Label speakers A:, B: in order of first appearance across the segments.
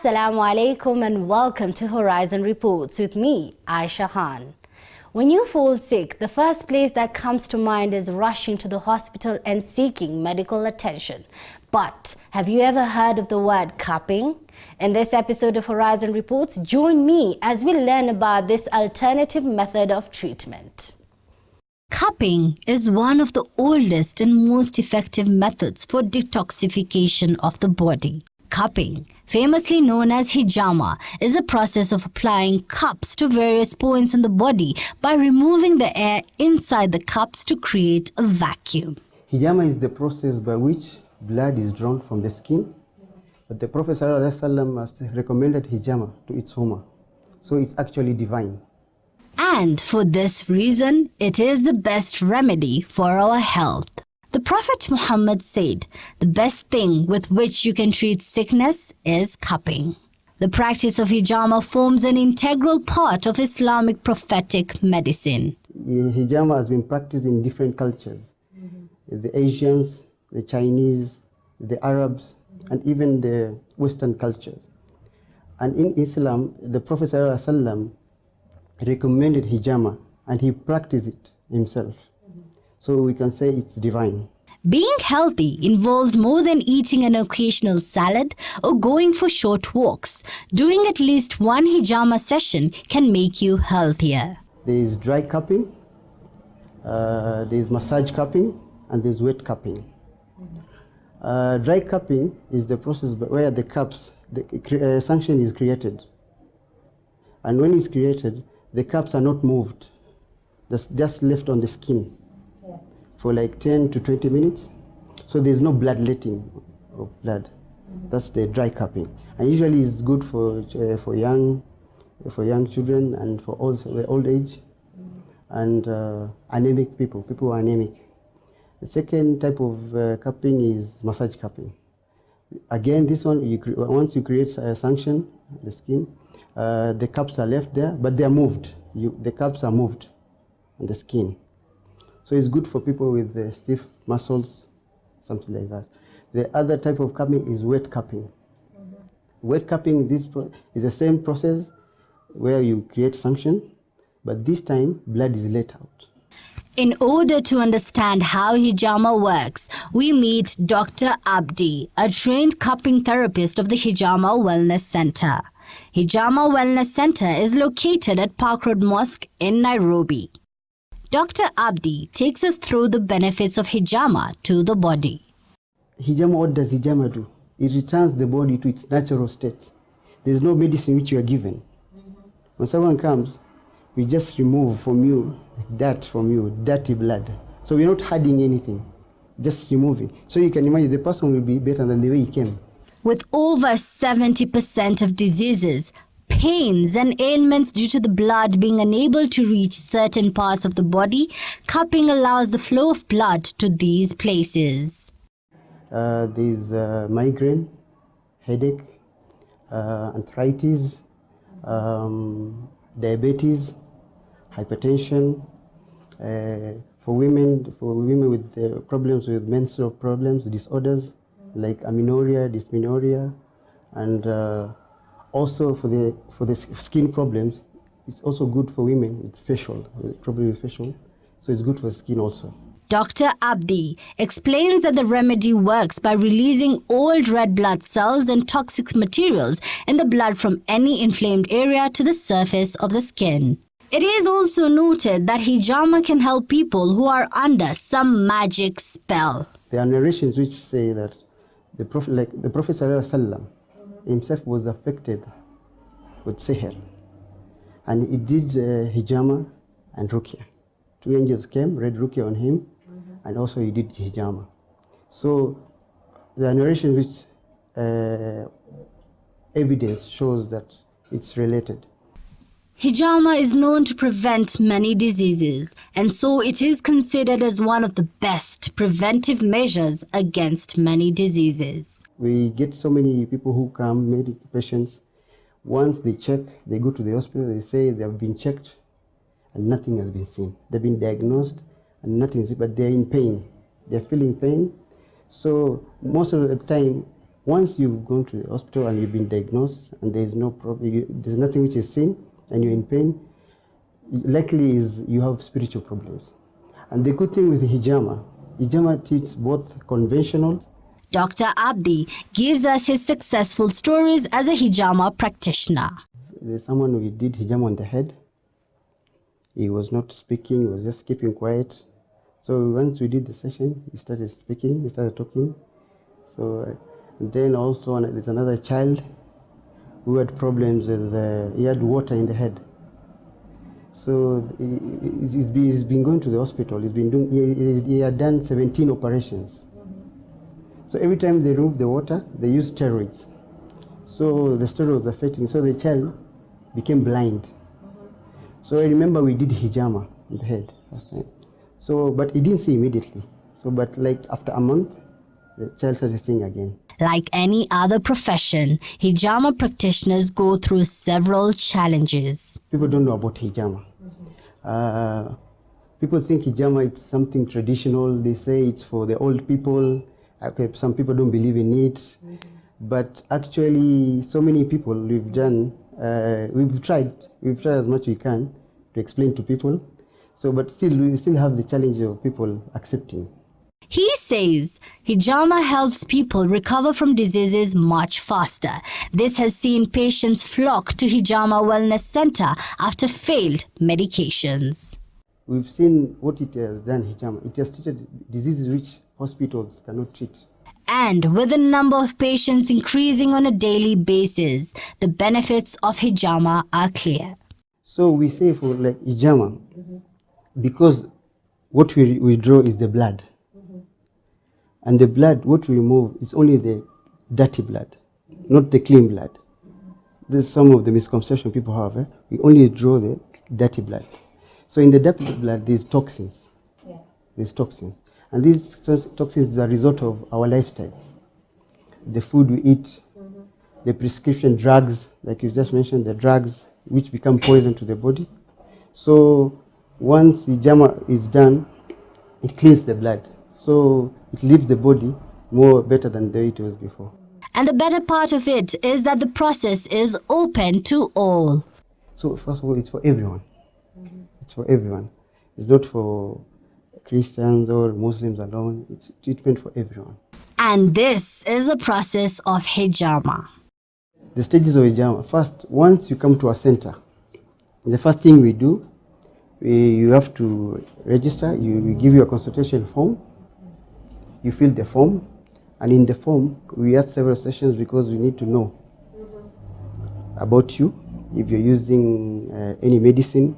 A: Assalamu alaikum and welcome to Horizon Reports with me, Aisha Khan. When you fall sick, the first place that comes to mind is rushing to the hospital and seeking medical attention. But have you ever heard of the word cupping? In this episode of Horizon Reports, join me as we learn about this alternative method of treatment. Cupping is one of the oldest and most effective methods for detoxification of the body. Cupping, famously known as hijama, is a process of applying cups to various points in the body by removing the air inside the cups to create a vacuum.
B: Hijama is the process by which blood is drawn from the skin, but the Prophet ﷺ has recommended hijama to its ummah, so it's actually divine.
A: And for this reason, it is the best remedy for our health. The Prophet Muhammad said, the best thing with which you can treat sickness is cupping. The practice of hijama forms an integral part of Islamic prophetic medicine.
B: Hijama has been practiced in different cultures. The Asians, the Chinese, the Arabs, and even the Western cultures. And in Islam, the Prophet ﷺ recommended hijama and he practiced it himself. So we can say it's divine.
A: Being healthy involves more than eating an occasional salad or going for short walks. Doing at least one hijama session can make you healthier.
B: There is dry cupping, there is massage cupping, and there is wet cupping. Dry cupping is the process where the cups, the suction is created. And when it's created, the cups are not moved. That's just left on the skin for like 10 to 20 minutes. So there's no bloodletting of blood. That's the dry cupping. And usually it's good for young children and for also the old age and anemic people who are anemic. The second type of cupping is massage cupping. Again, this one, once you create a suction, the skin, the cups are left there, but they are moved. The cups are moved on the skin. So it's good for people with stiff muscles, something like that. The other type of cupping is wet cupping. Wet cupping is the same process where you create suction, but this time blood is let out.
A: In order to understand how hijama works, we meet Dr. Abdi, a trained cupping therapist of the Hijama Wellness Centre. Hijama Wellness Centre is located at Park Road Mosque in Nairobi. Dr. Abdi takes us through the benefits of hijama to the body.
B: Hijama, what does hijama do? It returns the body to its natural state. There's no medicine which you are given. When someone comes, we just remove from you dirt from you, dirty blood. So we're not adding anything, just removing. So you can imagine the person will be better than the way he came.
A: With over 70% of diseases, pains and ailments due to the blood being unable to reach certain parts of the body, cupping allows the flow of blood to these places.
B: There's migraine, headache, arthritis, diabetes, hypertension. For women with problems with menstrual problems, disorders like amenorrhea, dysmenorrhea, and also for the skin problems, it's also good for women with problem with facial, so it's good for skin also.
A: Dr. Abdi explains that the remedy works by releasing old red blood cells and toxic materials in the blood from any inflamed area to the surface of the skin. It is also noted that hijama can help people who are under some magic spell.
B: There are narrations which say that the Prophet ﷺ himself was affected with sihr, and he did hijama and ruqya. Two angels came, read ruqya on him, and also he did hijama. So the narration which evidence shows that it's related.
A: Hijama is known to prevent many diseases, and so it is considered as one of the best preventive measures against many diseases.
B: We get so many people who come, medical patients. Once they check, they go to the hospital, they say they have been checked and nothing has been seen. They've been diagnosed and nothing is, but they're in pain. They're feeling pain. So most of the time, Once you've gone to the hospital and you've been diagnosed and there's no problem, there's nothing which is seen and you're in pain, likely is you have spiritual problems. And the good thing with hijama teaches both conventional.
A: Dr. Abdi gives us his successful stories as a hijama practitioner.
B: There's someone we did hijama on the head. He was not speaking, he was just keeping quiet. So once we did the session, he started speaking, he started talking. So then also there's another child who had problems with, he had water in the head. So he's been going to the hospital, he had done 17 operations. So every time they remove the water, they use steroids. So the steroids was affecting, so the child became blind. So I remember we did hijama on the head last time. So, but he didn't see immediately. So, but like after a month, the child started seeing again.
A: Like any other profession, hijama practitioners go through several challenges.
B: People don't know about hijama. People think hijama is something traditional. They say it's for the old people. Okay, some people don't believe in it. But actually, so many people we've tried as much as we can to explain to people. So, but still, we still have the challenge of people accepting.
A: He says hijama helps people recover from diseases much faster. This has seen patients flock to Hijama Wellness Centre after failed medications.
B: We've seen what it has done, hijama. It has treated diseases which hospitals cannot treat.
A: And with the number of patients increasing on a daily basis, the benefits of hijama are clear.
B: So we say for like hijama, because what we draw is the blood. And the blood, what we remove is only the dirty blood, not the clean blood. This is some of the misconception people have. We only draw the dirty blood. So in the dirty blood, there's toxins. There's toxins. And these toxins are a result of our lifestyle. The food we eat, the prescription drugs, like you just mentioned, the drugs which become poison to the body. So once hijama is done, it cleans the blood. So it leaves the body more better than the way it was before.
A: And the better part of it is that the process is open to all.
B: So first of all, it's for everyone. It's for everyone. It's not for Christians or Muslims alone. It's treatment for everyone.
A: And this is the process of hijama.
B: The stages of hijama. First, once you come to a center, the first thing we do, you have to register. We give you a consultation form. You fill the form, and in the form we ask several questions because we need to know about you. If you're using any medicine,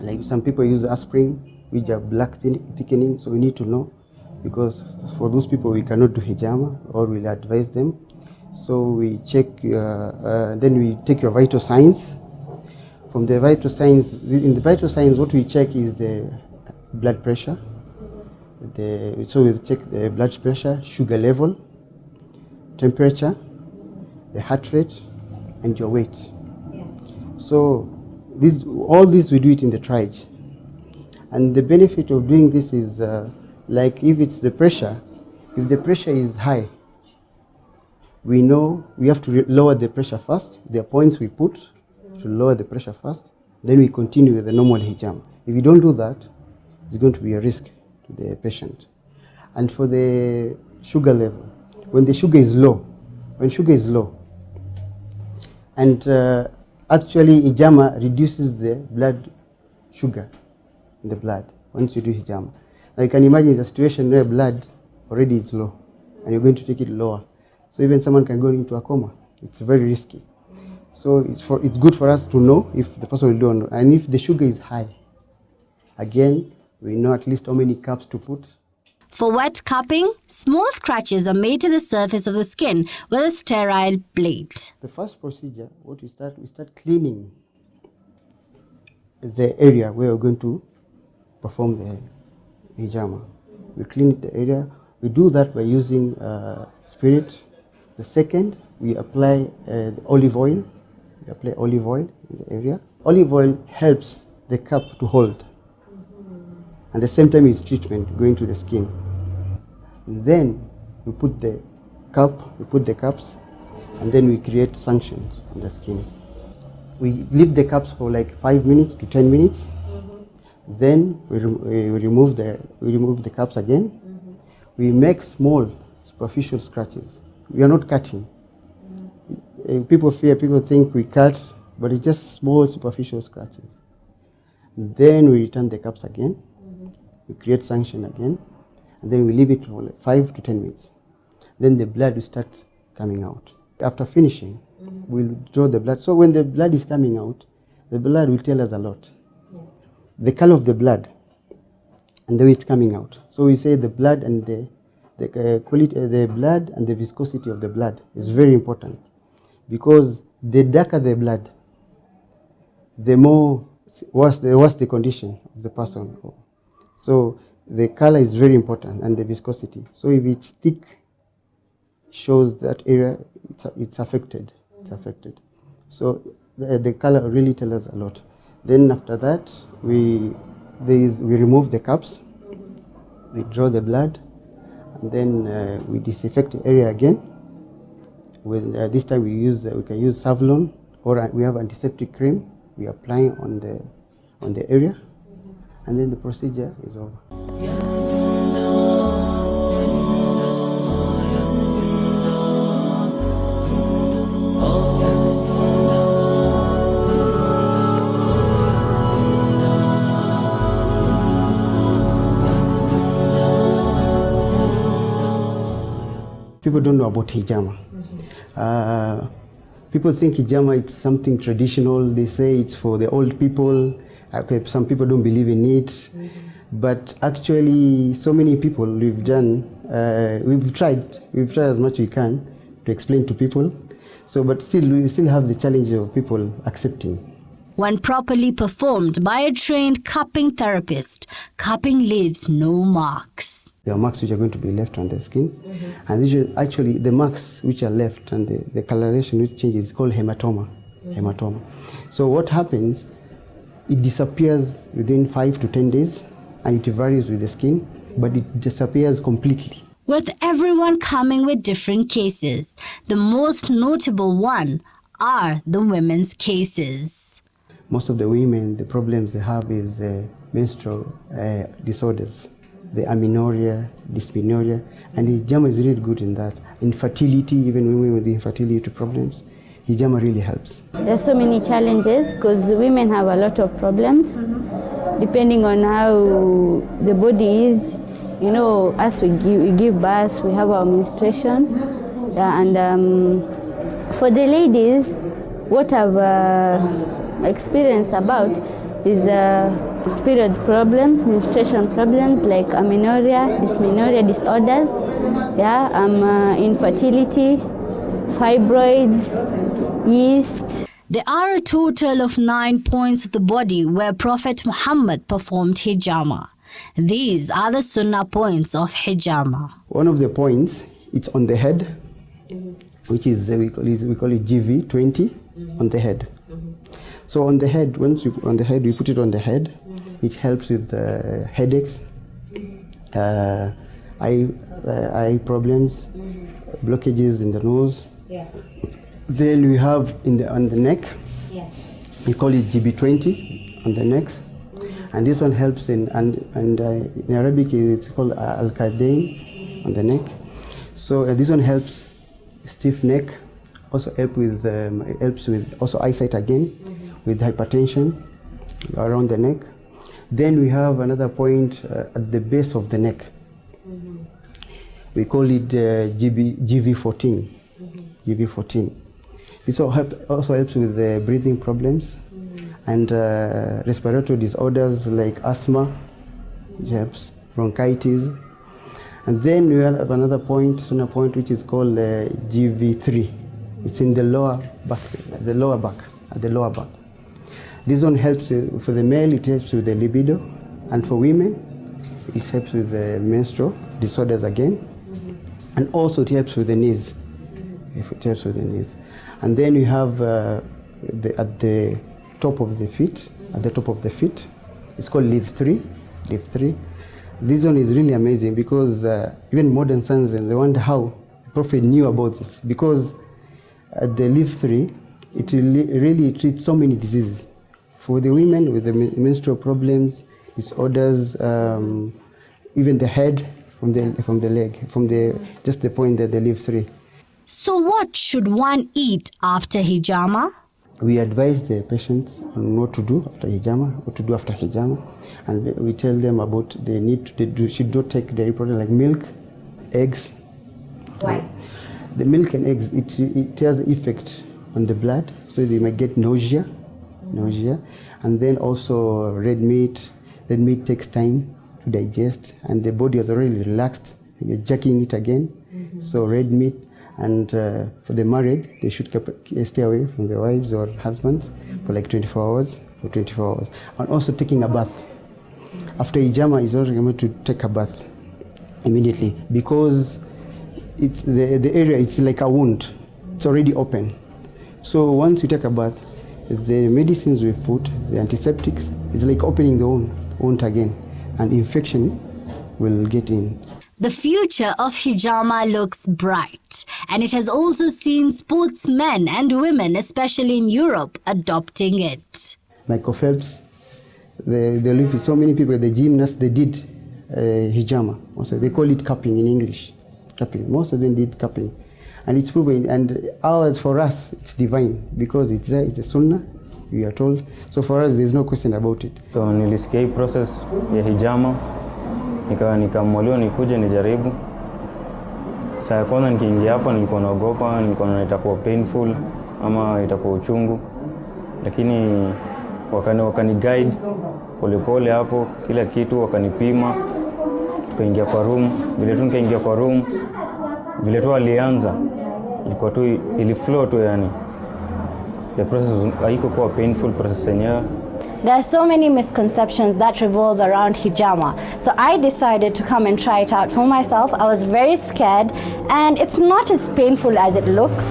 B: like some people use aspirin, which are black thickening, so we need to know, because for those people we cannot do hijama or we'll advise them. So we check, then we take your vital signs. From the vital signs, in the vital signs, what we check is the blood pressure. So we check the blood pressure, sugar level, temperature, the heart rate, and your weight. So all this we do it in the triage. And the benefit of doing this is like if it's the pressure, if the pressure is high, we know we have to lower the pressure first. There are points we put to lower the pressure first, then we continue with the normal hijama. If you don't do that, it's going to be a risk to the patient. And for the sugar level, when the sugar is low, and actually hijama reduces the blood sugar in the blood once you do hijama. Now you can imagine the situation where blood already is low and you're going to take it lower. So even someone can go into a coma. It's very risky. So it's good for us to know if the person will do or not. And if the sugar is high, again, we know at least how many cups to put.
A: For wet cupping, small scratches are made to the surface of the skin with a sterile blade.
B: The first procedure, what we start cleaning the area where we're going to perform the hijama. We clean the area. We do that by using spirit. The second, we apply olive oil. We apply olive oil in the area. Olive oil helps the cup to hold. At the same time, it's treatment going to the skin. And then we put the cup, we put the cups, and then we create suctions on the skin. We leave the cups for like 5 minutes to 10 minutes. Then we remove the cups again. We make small superficial scratches. We are not cutting. People think we cut, but it's just small superficial scratches. Then we return the cups again. We create suction again, and then we leave it for like 5 to 10 minutes. Then the blood will start coming out. After finishing, we'll draw the blood. So when the blood is coming out, the blood will tell us a lot. The color of the blood and the way it's coming out. So we say the blood and the quality, the blood and the viscosity of the blood is very important, because the darker the blood, the worse the condition of the person. So the color is very important, and the viscosity. So if it's thick, shows that area it's affected. It's affected. So the color really tells us a lot. Then after that, we remove the cups, we draw the blood, and then we disinfect the area again. With this time we can use Savlon, or we have antiseptic cream. We apply on the area, and then the procedure is over. People don't know about hijama. People think hijama is something traditional. They say it's for the old people. Okay, some people don't believe in it. But actually, so many people we've tried as much as we can to explain to people. So, but still, we still have the challenge of people accepting.
A: When properly performed by a trained cupping therapist, cupping leaves no marks.
B: There are marks which are going to be left on the skin, and these are actually the marks which are left and the coloration which changes is called hematoma. Hematoma. So what happens? It disappears within 5 to 10 days, and it varies with the skin, but it disappears completely.
A: With everyone coming with different cases, the most notable one are the women's cases.
B: Most of the women, the problems they have is menstrual disorders. The amenorrhea, dysmenorrhea, and hijama is really good in that. Infertility, even women with infertility problems, hijama really helps.
C: There's so many challenges because women have a lot of problems depending on how the body is. You know, as we give birth, we have our menstruation, and for the ladies, what I've experienced about is period problems, menstruation problems like amenorrhea, dysmenorrhea disorders, infertility, fibroids, yeast.
A: There are a total of 9 points of the body where Prophet Muhammad performed hijama. These are the Sunnah points of hijama.
B: One of the points, it's on the head, which is we call it GV20 on the head. So on the head, we put it on the head. It helps with headaches, eye problems, blockages in the nose. Then we have on the neck. We call it GB20 on the neck, and this one helps in Arabic it's called al-Qadain on the neck. So this one helps stiff neck. Also helps with also eyesight again, with hypertension around the neck. Then we have another point at the base of the neck. We call it GV14. GV14. This also helps with breathing problems and respiratory disorders like asthma. It helps bronchitis. And then we have another point, Sunnah point, which is called GV3. It's in the lower back, at the lower back. This one helps for the male. It helps with the libido, and for women, it helps with the menstrual disorders again, and also it helps with the knees. If it helps with the knees, and then we have at the top of the feet. At the top of the feet, it's called Live 3. Live 3. This one is really amazing because even modern science, and they wonder how Prophet knew about this, because at the Live 3, it really treats so many diseases. For the women with the menstrual problems, disorders, even the head, from the leg, just the point that they Live 3.
A: So what should one eat after hijama?
B: We advise the patients on what to do after hijama, and we tell them about they should not take dairy products like milk, eggs.
A: Why?
B: The milk and eggs, it has an effect on the blood, so they might get nausea, and then also red meat. Red meat takes time to digest, and the body is already relaxed. You're jacking it again, so red meat. And for the married, they should stay away from their wives or husbands for like 24 hours. And also taking a bath. After hijama, is not going to take a bath immediately, because it's the area, it's like a wound. It's already open. So once you take a bath, the medicines we put, the antiseptics, it's like opening the wound again, and infection will get in.
A: The future of hijama looks bright, and it has also seen sportsmen and women, especially in Europe, adopting it.
B: Michael Phelps, they live with so many people, the gymnasts, they did hijama. Also, they call it cupping in English. Cupping. Most of them did cupping. And it's proven, and ours, for us, it's divine, because it's a Sunnah, we are told. So for us, there's no question about it.
D: So nilisikia hii process ya hijama, nikamwaliwa nikuje nijaribu. Saa ya kwanza nikiingia hapa nilikuwa naogopa, nilikuwa naona itakuwa painful ama itakuwa uchungu. Lakini wakani guide polepole hapo, kila kitu wakanipima. Tukaingia kwa room, vile tu nikaingia kwa room, vile tu alianza, ilikuwa tu iliflow tu yani. The process haikuwa painful process yenyewe.
A: There are so many misconceptions that revolve around hijama. So I decided to come and try it out for myself. I was very scared, and it's not as painful as it looks.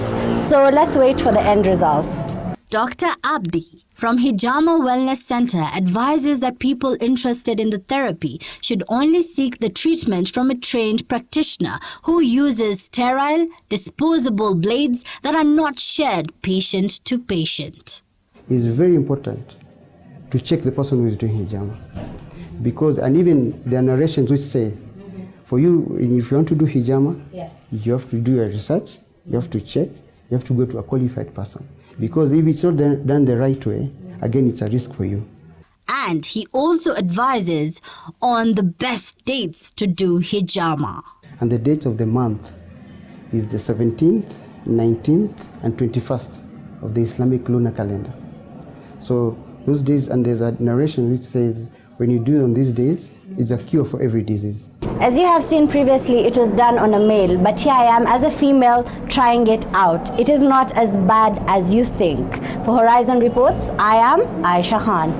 A: So let's wait for the end results. Dr. Abdi from Hijama Wellness Centre advises that people interested in the therapy should only seek the treatment from a trained practitioner who uses sterile, disposable blades that are not shared patient to patient.
B: It's very important to check the person who is doing hijama, because, and even there are narrations which say, for you, if you want to do hijama, you have to do your research, you have to check, you have to go to a qualified person, because if it's not done the right way, again, it's a risk for you.
A: And he also advises on the best dates to do hijama.
B: And the dates of the month is the 17th, 19th, and 21st of the Islamic lunar calendar. So those days, and there's a narration which says, when you do it on these days, it's a cure for every disease.
A: As you have seen previously, it was done on a male, but here I am as a female trying it out. It is not as bad as you think. For Horizon Reports, I am Aisha Khan.